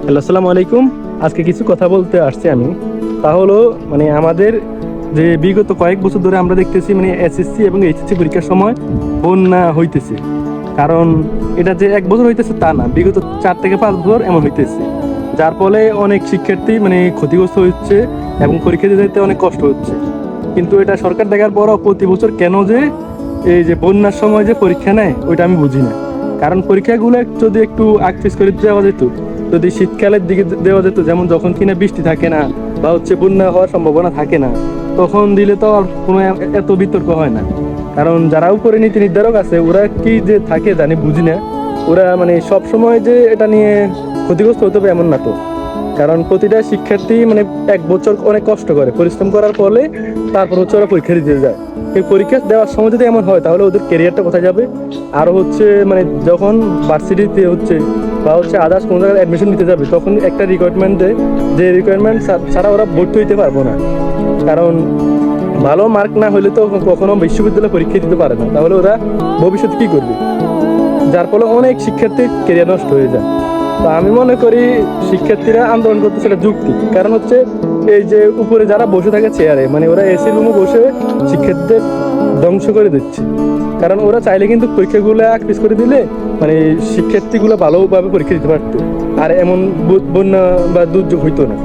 Hello, আসসালামু আলাইকুম। আজকে কিছু কথা বলতে আসছি আমি। তা হলো মানে আমাদের যে বিগত কয়েক বছর ধরে আমরা দেখতেছি মানে এসএসসি এবং এইচএসসি পরীক্ষার সময় বন্যা হইতেছে। কারণ এটা যে এক বছর হইতেছে তা না, বিগত 4 থেকে 5 বছর এমন হইতেছে, যার ফলে অনেক শিক্ষার্থী মানে ক্ষতিগ্রস্ত হচ্ছে এবং পরীক্ষা দিতে যেতে অনেক কষ্ট হচ্ছে। কিন্তু এটা সরকার দেখার পরও প্রতি বছর কেন যে এই যে বন্যার সময় যে পরীক্ষা নেয় ওইটা আমি বুঝি না। কারণ পরীক্ষাগুলো যদি একটু আগ পিছ করে দেওয়া যেত, যদি শীতকালের দিকে দেওয়া যেত, যেমন যখন কিনা বৃষ্টি থাকে না বা হচ্ছে বন্যা হওয়ার সম্ভাবনা থাকে না, তখন দিলে তো আর কোনো এত বিতর্ক হয় না। কারণ যারা উপরে নীতি নির্ধারক আছে ওরা কি যে থাকে জানি বুঝি না। ওরা মানে সব সময় যে এটা নিয়ে ক্ষতিগ্রস্ত হতে হবে এমন না তো। কারণ প্রতিটা শিক্ষার্থী মানে এক বছর অনেক কষ্ট করে পরিশ্রম করার ফলে তারপর হচ্ছে ওরা পরীক্ষা দিতে যায়। এই পরীক্ষা দেওয়ার সময় যদি এমন হয় তাহলে ওদের ক্যারিয়ারটা কোথায় যাবে? আর হচ্ছে মানে যখন ভার্সিটিতে হচ্ছে বা হচ্ছে আদার্স কোনো জায়গায় অ্যাডমিশন নিতে যাবে তখন একটা রিকোয়ারমেন্ট দেয়, যে রিকোয়ারমেন্ট ছাড়া ওরা ভর্তি হইতে পারবো না। কারণ ভালো মার্ক না হলে তো কখনো বিশ্ববিদ্যালয়ে পরীক্ষা দিতে পারে না, তাহলে ওরা ভবিষ্যতে কি করবে? যার ফলে অনেক শিক্ষার্থীর ক্যারিয়ার নষ্ট হয়ে যায়। তো আমি মনে করি শিক্ষার্থীরা আন্দোলন করতেছে এটা যুক্তি, কারণ হচ্ছে এই যে উপরে যারা বসে থাকে চেয়ারে, মানে ওরা এসি রুমে বসে শিক্ষার্থীদের ধ্বংস করে দিচ্ছে। কারণ ওরা চাইলে কিন্তু পরীক্ষাগুলো পিস করে দিলে মানে শিক্ষার্থীগুলো ভালোভাবে পরীক্ষা দিতে পারতো, আর এমন বন্যা বা দুর্যোগ হইতো না।